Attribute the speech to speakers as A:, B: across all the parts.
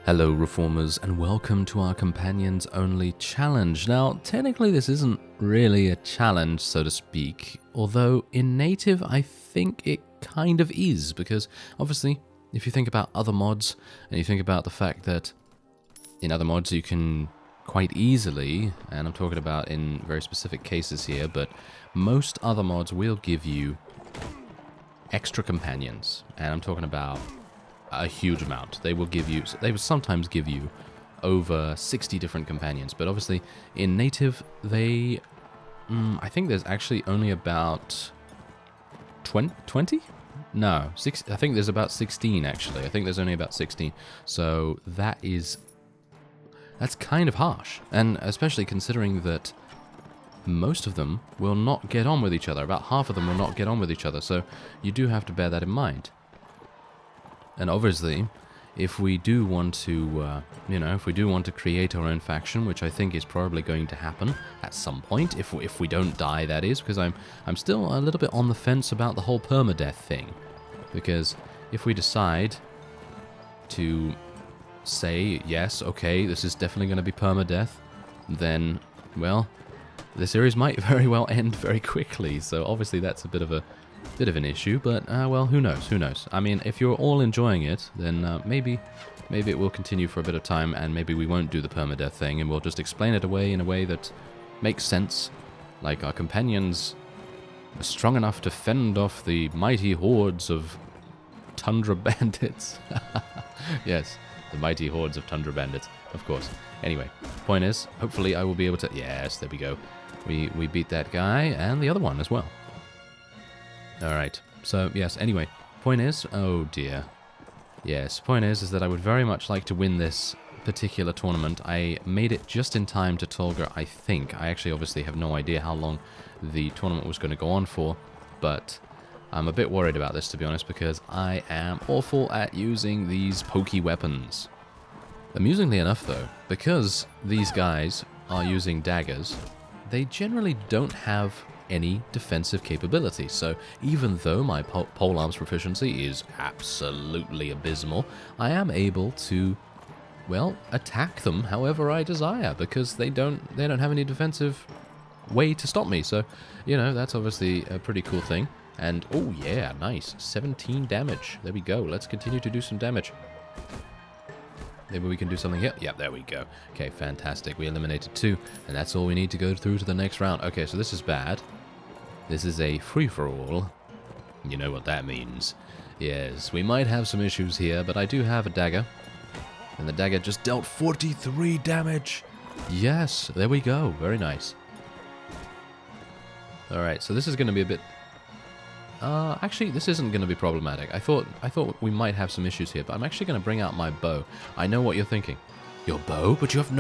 A: Hello Reformers and welcome to our Companions Only Challenge. Now, technically this isn't really a challenge, so to speak, although in native I think it kind of is, because obviously if you think about other mods and you think about the fact that in other mods you can quite easily, and I'm talking about in very specific cases here, but most other mods will give you extra companions, and I'm talking about a huge amount. They will sometimes give you over 60 different companions, but obviously in native they, I think there's actually only about 20? No, I think there's about 16 actually. I think there's only about 16. So that's kind of harsh, and especially considering that most of them will not get on with each other. About half of them will not get on with each other, so you do have to bear that in mind. And obviously, if we do want to, if we do want to create our own faction, which I think is probably going to happen at some point, if we don't die, that is, because I'm still a little bit on the fence about the whole permadeath thing. Because if we decide to say, yes, okay, this is definitely going to be permadeath, then, well, the series might very well end very quickly. So obviously that's a bit of an issue, but well, who knows. I mean, if you're all enjoying it, then maybe it will continue for a bit of time, and maybe we won't do the permadeath thing, and we'll just explain it away in a way that makes sense, like our companions are strong enough to fend off the mighty hordes of tundra bandits. Yes, the mighty hordes of tundra bandits, of course. Anyway, point is, hopefully I will be able to, yes, there we go, we beat that guy and the other one as well. Alright, so yes, anyway, point is, oh dear. Yes, point is that I would very much like to win this particular tournament. I made it just in time to Tolga, I think. I actually obviously have no idea how long the tournament was going to go on for, but I'm a bit worried about this, to be honest, because I am awful at using these pokey weapons. Amusingly enough, though, because these guys are using daggers, they generally don't have any defensive capability. So even though my polearms proficiency is absolutely abysmal, I am able to, well, attack them however I desire, because they don't have any defensive way to stop me. So, that's obviously a pretty cool thing. And oh yeah, nice, 17 damage. There we go. Let's continue to do some damage. Maybe we can do something here. Yeah, there we go. Okay, fantastic. We eliminated 2, and that's all we need to go through to the next round. Okay, so this is bad. This is a free-for-all. You know what that means. Yes, we might have some issues here, but I do have a dagger. And the dagger just dealt 43 damage. Yes, there we go. Very nice. Alright, so this is going to be a bit... actually, this isn't going to be problematic. I thought we might have some issues here, but I'm actually going to bring out my bow. I know what you're thinking. Your bow? But you have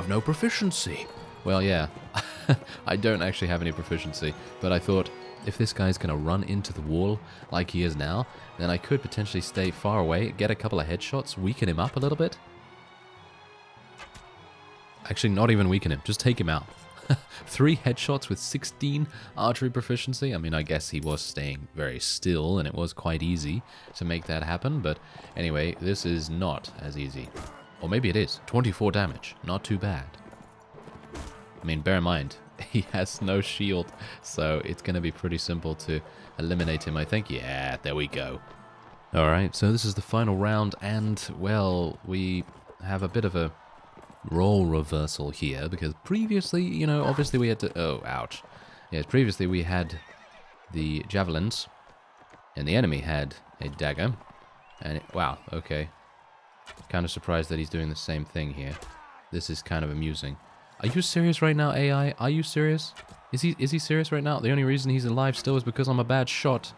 A: no proficiency. Well, yeah. I don't actually have any proficiency, but I thought if this guy's going to run into the wall like he is now, then I could potentially stay far away, get a couple of headshots, weaken him up a little bit. Actually, not even weaken him, just take him out. 3 headshots with 16 archery proficiency. I mean, I guess he was staying very still, and it was quite easy to make that happen, but anyway, this is not as easy. Or maybe it is. 24 damage. Not too bad. I mean, bear in mind, he has no shield, so it's going to be pretty simple to eliminate him, I think. Yeah, there we go. Alright, so this is the final round, and, well, we have a bit of a role reversal here, because previously, obviously we had to... Oh, ouch. Yes, previously we had the javelins, and the enemy had a dagger, and wow, okay. Kind of surprised that he's doing the same thing here. This is kind of amusing. Are you serious right now, AI? Are you serious? Is he serious right now? The only reason he's alive still is because I'm a bad shot.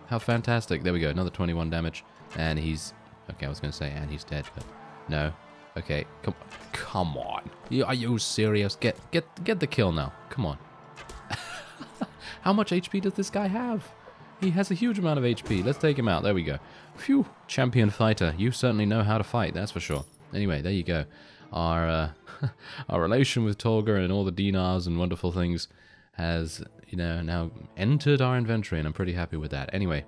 A: How fantastic. There we go, another 21 damage. And he's... Okay, I was going to say, and he's dead, but no. Okay, come on. Are you serious? Get the kill now. Come on. How much HP does this guy have? He has a huge amount of HP. Let's take him out. There we go. Phew. Champion fighter. You certainly know how to fight, that's for sure. Anyway, there you go. Our relation with Tolga and all the dinars and wonderful things has, now entered our inventory, and I'm pretty happy with that. Anyway.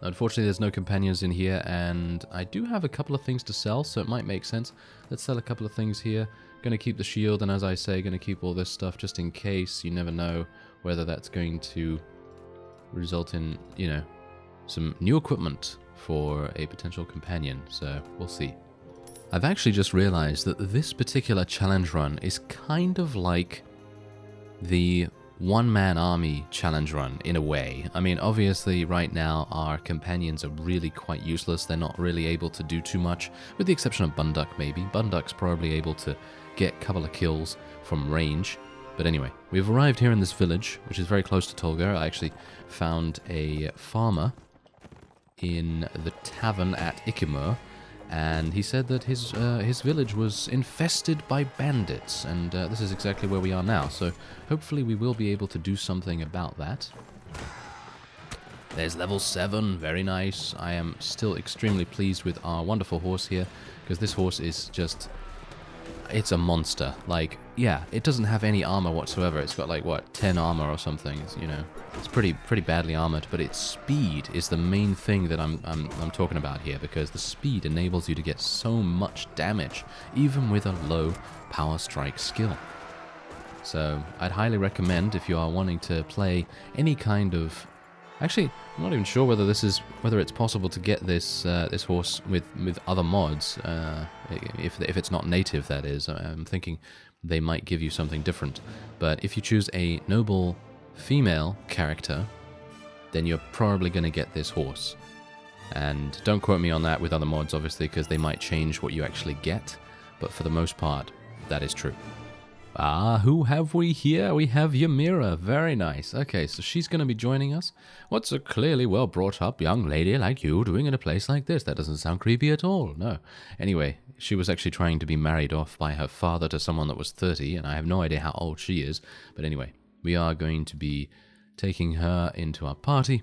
A: unfortunately there's no companions in here, and I do have a couple of things to sell, so it might make sense. Let's sell a couple of things here. Gonna keep the shield, and as I say, gonna keep all this stuff just in case. You never know whether that's going to result in, you know, some new equipment for a potential companion, so we'll see. I've actually just realized that this particular challenge run is kind of like the one-man army challenge run in a way. I mean, obviously right now our companions are really quite useless. They're not really able to do too much, with the exception of Bunduck maybe. Bunduck's probably able to get a couple of kills from range. But anyway, we've arrived here in this village, which is very close to Tolga. I actually found a farmer in the tavern at Ikimur, and he said that his village was infested by bandits, and this is exactly where we are now, so hopefully we will be able to do something about that. There's level 7, very nice. I am still extremely pleased with our wonderful horse here, because this horse is just... it's a monster. Like, yeah, it doesn't have any armor whatsoever. It's got like, what, 10 armor or something. It's, you know, it's pretty badly armored, but its speed is the main thing that I'm talking about here, because the speed enables you to get so much damage, even with a low power strike skill. So I'd highly recommend, if you are wanting to play any kind of... Actually, I'm not even sure whether it's possible to get this this horse with other mods. If it's not native, that is. I'm thinking they might give you something different. But if you choose a noble female character, then you're probably going to get this horse. And don't quote me on that with other mods, obviously, because they might change what you actually get. But for the most part, that is true. Ah, who have we here? We have Ymira. Very nice. Okay, so she's going to be joining us. What's a clearly well-brought-up young lady like you doing in a place like this? That doesn't sound creepy at all, no. Anyway, she was actually trying to be married off by her father to someone that was 30, and I have no idea how old she is. But anyway, we are going to be taking her into our party,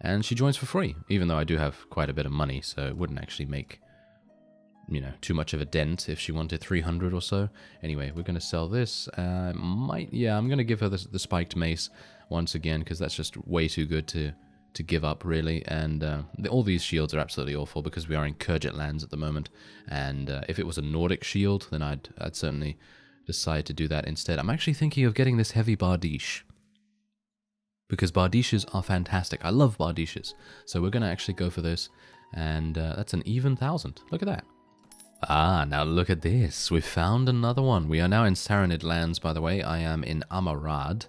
A: and she joins for free, even though I do have quite a bit of money, so it wouldn't actually make... you know, too much of a dent if she wanted 300 or so. Anyway, we're going to sell this. I'm going to give her the spiked mace once again, because that's just way too good to give up, really. And all these shields are absolutely awful, because we are in Khergit lands at the moment. And if it was a Nordic shield, then I'd certainly decide to do that instead. I'm actually thinking of getting this heavy Bardiche, because Bardishes are fantastic. I love Bardishes. So we're going to actually go for this. And that's an even 1,000. Look at that. Ah, now look at this. We've found another one. We are now in Saranid lands, by the way. I am in Amarad.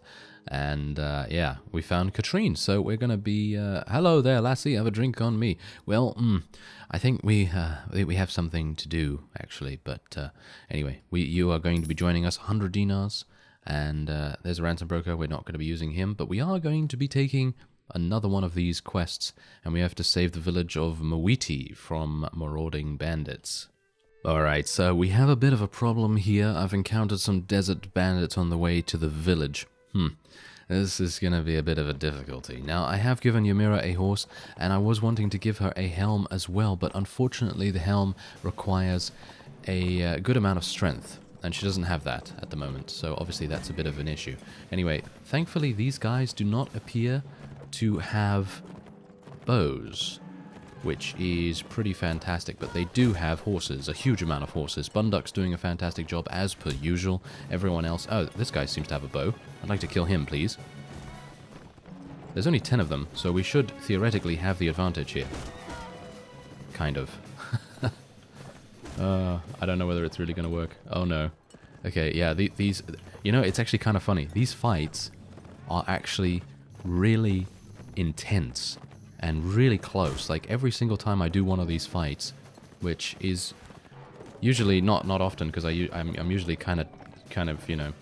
A: And, yeah, we found Katrine. So we're going to be... hello there, lassie. Have a drink on me. Well, I think we have something to do, actually. But, anyway, you are going to be joining us. 100 dinars. And there's a ransom broker. We're not going to be using him. But we are going to be taking another one of these quests. And we have to save the village of Mawiti from marauding bandits. Alright, so we have a bit of a problem here. I've encountered some desert bandits on the way to the village. This is going to be a bit of a difficulty. Now, I have given Ymira a horse, and I was wanting to give her a helm as well, but unfortunately the helm requires a good amount of strength, and she doesn't have that at the moment, so obviously that's a bit of an issue. Anyway, thankfully these guys do not appear to have bows, which is pretty fantastic, but they do have horses, a huge amount of horses. Bunduck's doing a fantastic job as per usual. Everyone else... oh, this guy seems to have a bow. I'd like to kill him, please. There's only 10 of them, so we should theoretically have the advantage here. Kind of. I don't know whether it's really going to work. Oh, no. Okay, yeah, these... you know, it's actually kind of funny. These fights are actually really intense and really close. Like, every single time I do one of these fights, which is usually not often, because I'm usually kind of, you know,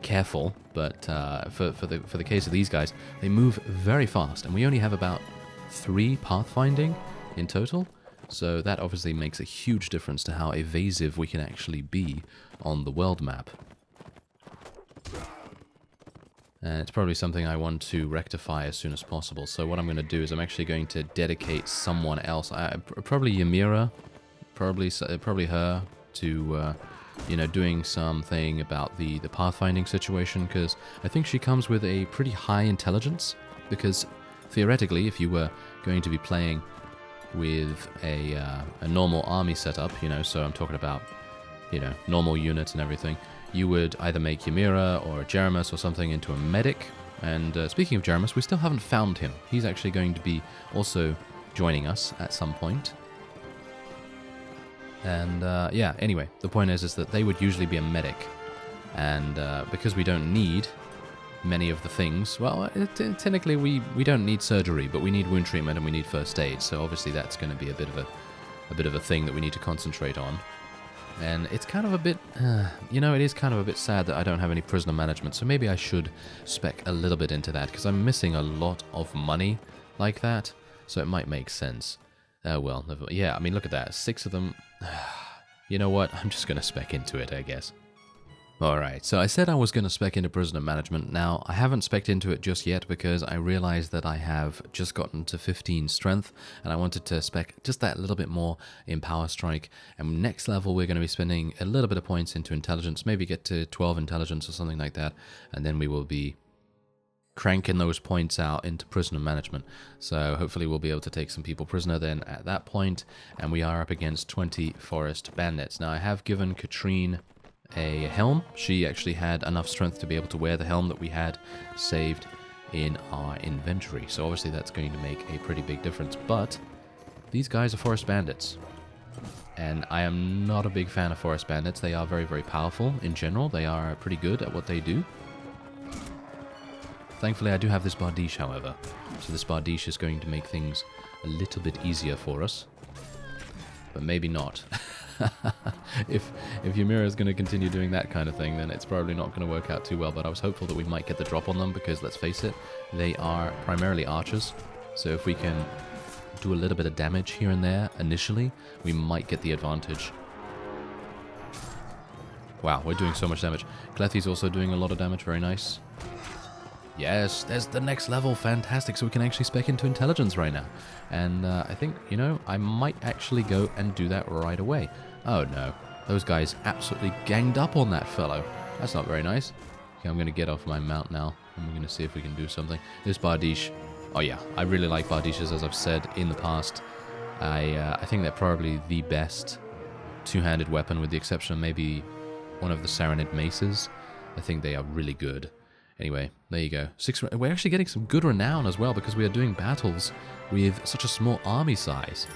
A: careful, but for the case of these guys, they move very fast, and we only have about 3 pathfinding in total, so that obviously makes a huge difference to how evasive we can actually be on the world map. And it's probably something I want to rectify as soon as possible. So what I'm going to do is I'm actually going to dedicate someone else, probably Ymira, probably her, to you know, doing something about the pathfinding situation, because I think she comes with a pretty high intelligence, because theoretically, if you were going to be playing with a normal army setup, you know, so I'm talking about, you know, normal units and everything, you would either make Ymira or Jeremus or something into a medic. And speaking of Jeremus, we still haven't found him. He's actually going to be also joining us at some point. And yeah, anyway, the point is that they would usually be a medic. And because we don't need many of the things, well, technically we don't need surgery, but we need wound treatment and we need first aid. So obviously that's going to be a bit of a thing that we need to concentrate on. And it's kind of a bit, you know, it is kind of a bit sad that I don't have any prisoner management. So maybe I should spec a little bit into that, because I'm missing a lot of money like that. So it might make sense. Well, yeah, I mean, look at that. 6 of them. You know what? I'm just going to spec into it, I guess. Alright, so I said I was going to spec into prisoner management. Now, I haven't spec'd into it just yet because I realized that I have just gotten to 15 strength, and I wanted to spec just that little bit more in power strike. And next level, we're going to be spending a little bit of points into intelligence, maybe get to 12 intelligence or something like that, and then we will be cranking those points out into prisoner management. So hopefully we'll be able to take some people prisoner then at that point, and we are up against 20 forest bandits. Now, I have given Katrine a helm. She actually had enough strength to be able to wear the helm that we had saved in our inventory. So obviously that's going to make a pretty big difference. But these guys are forest bandits. And I am not a big fan of forest bandits. They are very, very powerful in general. They are pretty good at what they do. Thankfully I do have this Bardiche, however. So this Bardiche is going to make things a little bit easier for us. But maybe not. If Ymira is going to continue doing that kind of thing, then it's probably not going to work out too well. But I was hopeful that we might get the drop on them, because let's face it, they are primarily archers. So if we can do a little bit of damage here and there initially, we might get the advantage. Wow, we're doing so much damage. Clethy's also doing a lot of damage, very nice. Yes, there's the next level, fantastic. So we can actually spec into intelligence right now. And I think, you know, I might actually go and do that right away. Oh no, those guys absolutely ganged up on that fellow. That's not very nice. Okay, I'm going to get off my mount now, and we're going to see if we can do something. This Bardiche, oh yeah, I really like Bardiches, as I've said in the past. I think they're probably the best two-handed weapon, with the exception of maybe one of the Saranid maces. I think they are really good. Anyway, there you go. We're actually getting some good renown as well, because we are doing battles with such a small army size.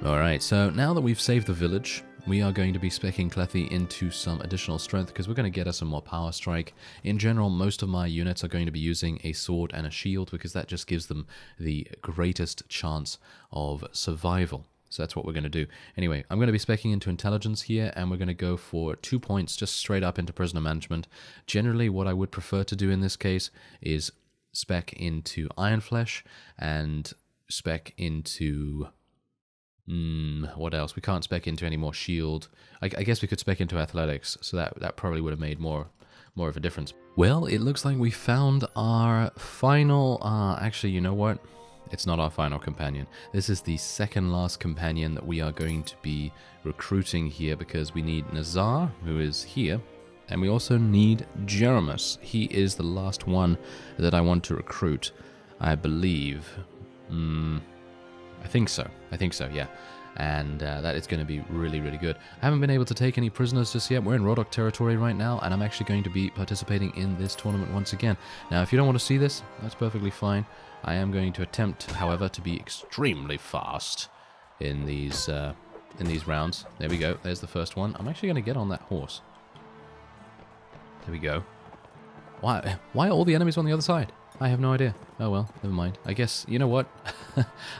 A: Alright, so now that we've saved the village, we are going to be specking Clethy into some additional strength, because we're going to get us some more power strike. In general, most of my units are going to be using a sword and a shield, because that just gives them the greatest chance of survival. So that's what we're going to do. Anyway, I'm going to be specking into intelligence here, and we're going to go for 2 points just straight up into prisoner management. Generally, what I would prefer to do in this case is spec into Iron Flesh and spec into... what else? We can't spec into any more shield. I guess we could spec into athletics, so that probably would have made more of a difference. Well, it looks like we found our final... actually, you know what? It's not our final companion. This is the second last companion that we are going to be recruiting here, because we need Nazar, who is here, and we also need Jeremus. He is the last one that I want to recruit, I believe. I think so, yeah. And that is going to be really, really good. I haven't been able to take any prisoners just yet. We're in Rodok territory right now, and I'm actually going to be participating in this tournament once again. Now, if you don't want to see this, that's perfectly fine. I am going to attempt, however, to be extremely fast in these rounds. There we go. There's the first one. I'm actually going to get on that horse. There we go. Why are all the enemies on the other side? I have no idea. Oh well, never mind. I guess, you know what?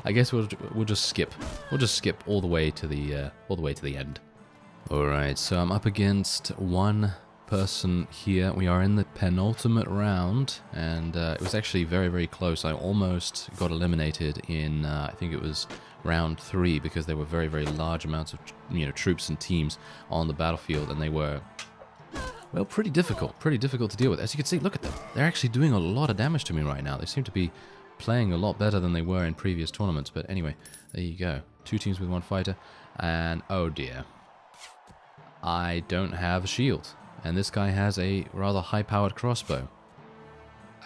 A: I guess we'll just skip. We'll just skip all the way to the end. All right, so I'm up against one person here. We are in the penultimate round, and it was actually very, very close. I almost got eliminated in I think it was round 3, because there were very, very large amounts of troops and teams on the battlefield, and they were, well, pretty difficult to deal with. As you can see, look at them. They're actually doing a lot of damage to me right now. They seem to be playing a lot better than they were in previous tournaments. But anyway, there you go. 2 teams with 1 fighter. And oh dear, I don't have a shield. And this guy has a rather high-powered crossbow.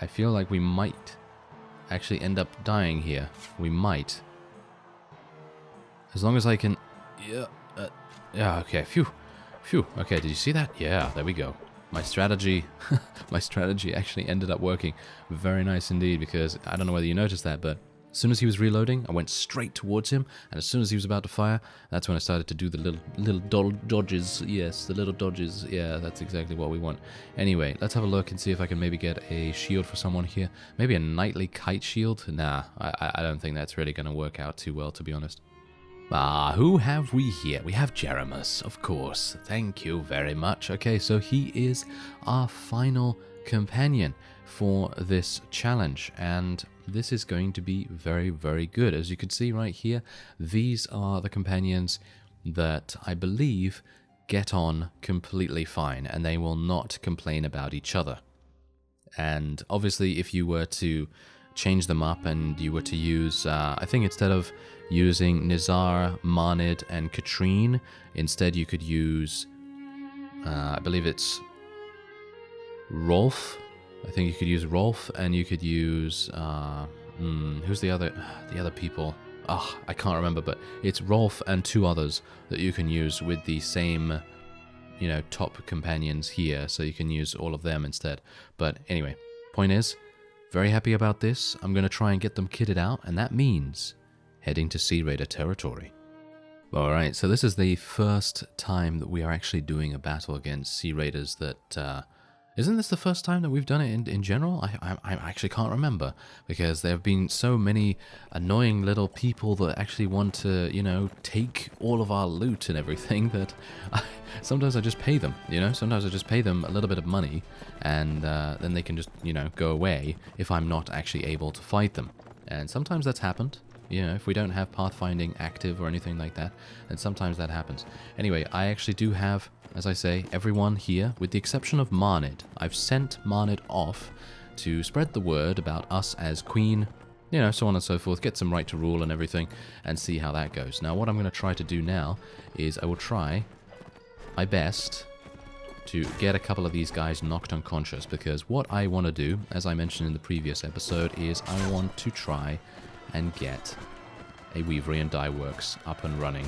A: I feel like we might actually end up dying here. We might. As long as I can... Yeah, yeah, okay, phew. Phew, okay, did you see that? Yeah, there we go. My strategy, my strategy actually ended up working. Very nice indeed, because I don't know whether you noticed that, but as soon as he was reloading, I went straight towards him, and as soon as he was about to fire, that's when I started to do the little dodges. Yes, the little dodges. Yeah, that's exactly what we want. Anyway, let's have a look and see if I can maybe get a shield for someone here. Maybe a nightly kite shield? Nah, I don't think that's really going to work out too well, to be honest. Ah, who have we here? We have Jeremus, of course. Thank you very much. Okay, so he is our final companion for this challenge, and this is going to be very, very good. As you can see right here, these are the companions that I believe get on completely fine, and they will not complain about each other. And obviously, if you were to change them up and you were to use, I think instead of using Nizar, Marnid, and Katrine, instead you could use, I believe it's Rolf. I think you could use Rolf, and you could use, who's the other people? Oh, I can't remember, but it's Rolf and two others that you can use with the same, you know, top companions here, so you can use all of them instead. But anyway, point is, very happy about this. I'm going to try and get them kitted out, and that means heading to Sea Raider territory. Alright, so this is the first time that we are actually doing a battle against Sea Raiders that, isn't this the first time that we've done it in general? I actually can't remember, because there have been so many annoying little people that actually want to, you know, take all of our loot and everything that sometimes I just pay them, you know? Sometimes I just pay them a little bit of money, and then they can just, you know, go away if I'm not actually able to fight them. And sometimes that's happened. You know, if we don't have pathfinding active or anything like that, then sometimes that happens. Anyway, I actually do have, as I say, everyone here, with the exception of Marnid. I've sent Marnid off to spread the word about us as queen, you know, so on and so forth, get some right to rule and everything, and see how that goes. Now, what I'm going to try to do now is I will try my best to get a couple of these guys knocked unconscious, because what I want to do, as I mentioned in the previous episode, is I want to try and get a Weavery and Dye Works up and running.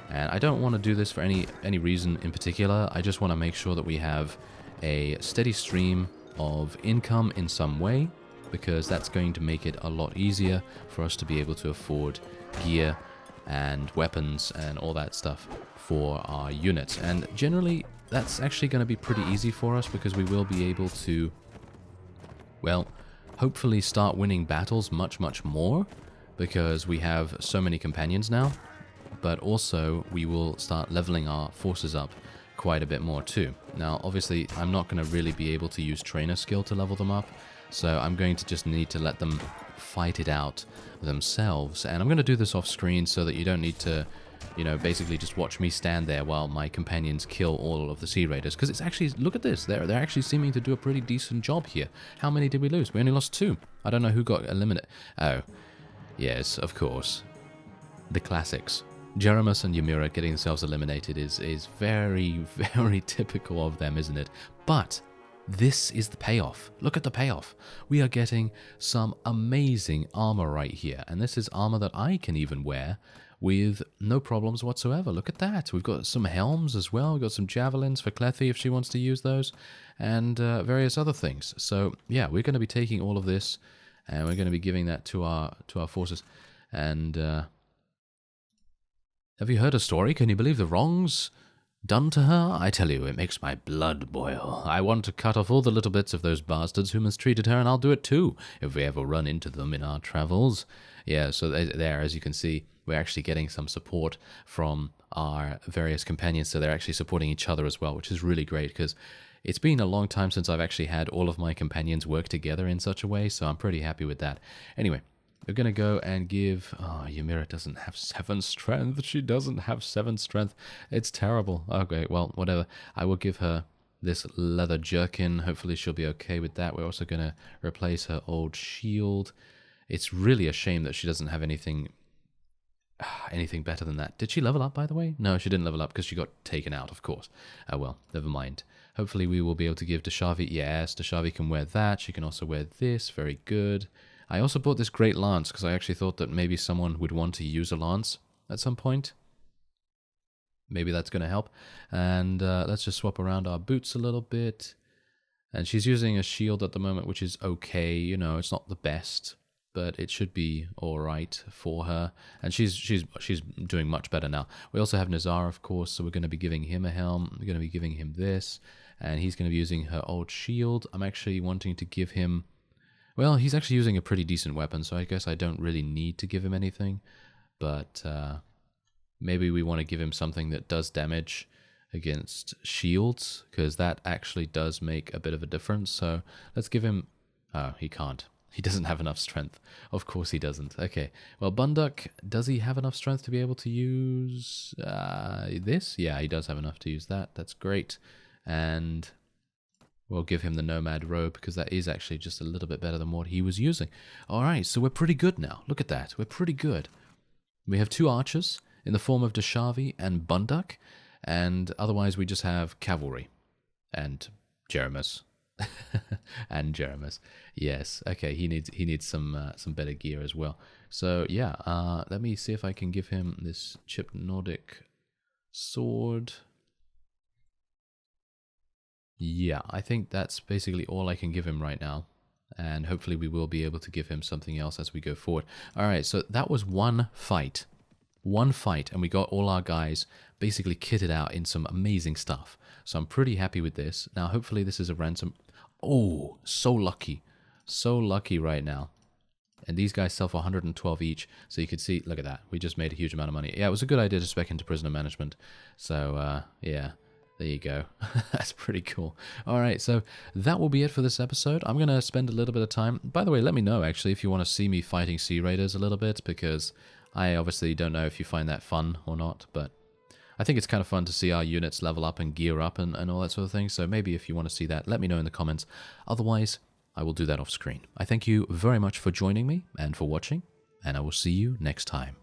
A: And I don't want to do this for any reason in particular. I just want to make sure that we have a steady stream of income in some way, because that's going to make it a lot easier for us to be able to afford gear and weapons and all that stuff for our units. And generally, that's actually going to be pretty easy for us, because we will be able to, well, hopefully start winning battles much, much more, because we have so many companions now, but also we will start leveling our forces up quite a bit more too. Now, obviously, I'm not going to really be able to use trainer skill to level them up, so I'm going to just need to let them fight it out themselves. And I'm going to do this off screen so that you don't need to, you know, basically just watch me stand there while my companions kill all of the Sea Raiders, because it's actually, look at this, they're actually seeming to do a pretty decent job here. How many did we lose? We only lost 2. I don't know who got eliminated. Oh, yes, of course. The classics. Jeremus and Ymira getting themselves eliminated is very, very typical of them, isn't it? But this is the payoff. Look at the payoff. We are getting some amazing armor right here, and this is armor that I can even wear with no problems whatsoever. Look at that. We've got some helms as well. We've got some javelins for Clethy if she wants to use those, and various other things. So yeah, we're going to be taking all of this, and we're going to be giving that to our forces. And have you heard a story? Can you believe the wrongs done to her? I tell you, it makes my blood boil. I want to cut off all the little bits of those bastards who mistreated her, and I'll do it too, if we ever run into them in our travels. Yeah, so there, as you can see, we're actually getting some support from our various companions, so they're actually supporting each other as well, which is really great, because it's been a long time since I've actually had all of my companions work together in such a way, so I'm pretty happy with that. Anyway, we're going to go and give... Oh, Ymira doesn't have 7 strength. She doesn't have 7 strength. It's terrible. Okay, well, whatever. I will give her this leather jerkin. Hopefully she'll be okay with that. We're also going to replace her old shield. It's really a shame that she doesn't have anything better than that. Did she level up, by the way? No, she didn't level up because she got taken out, of course. Oh, well, never mind. Hopefully we will be able to give Deshavi... Yes, Deshavi can wear that. She can also wear this. Very good. I also bought this great lance because I actually thought that maybe someone would want to use a lance at some point. Maybe that's going to help. And let's just swap around our boots a little bit. And she's using a shield at the moment, which is okay. You know, it's not the best, but it should be all right for her. And she's doing much better now. We also have Nazar, of course, so we're going to be giving him a helm. We're going to be giving him this, and he's going to be using her old shield. I'm actually wanting to give him... Well, he's actually using a pretty decent weapon, so I guess I don't really need to give him anything. But maybe we want to give him something that does damage against shields, because that actually does make a bit of a difference. So let's give him... Oh, he can't. He doesn't have enough strength. Of course he doesn't. Okay. Well, Bunduck, does he have enough strength to be able to use this? Yeah, he does have enough to use that. That's great. And we'll give him the Nomad robe, because that is actually just a little bit better than what he was using. All right, so we're pretty good now. Look at that. We're pretty good. We have 2 archers in the form of Dashavi and Bunduck, and otherwise we just have cavalry and Jeremus. And Jeremus. Yes. Okay, he needs some better gear as well. So yeah, let me see if I can give him this chipped Nordic sword. Yeah, I think that's basically all I can give him right now. And hopefully we will be able to give him something else as we go forward. Alright, so that was one fight. One fight, and we got all our guys basically kitted out in some amazing stuff. So I'm pretty happy with this. Now, hopefully this is a ransom. Oh, so lucky. So lucky right now. And these guys sell for 112 each. So you could see, look at that. We just made a huge amount of money. Yeah, it was a good idea to spec into prisoner management. So, yeah. There you go. That's pretty cool. All right, so that will be it for this episode. I'm going to spend a little bit of time. By the way, let me know, actually, if you want to see me fighting Sea Raiders a little bit, because I obviously don't know if you find that fun or not, but I think it's kind of fun to see our units level up and gear up and all that sort of thing. So maybe if you want to see that, let me know in the comments. Otherwise, I will do that off screen. I thank you very much for joining me and for watching, and I will see you next time.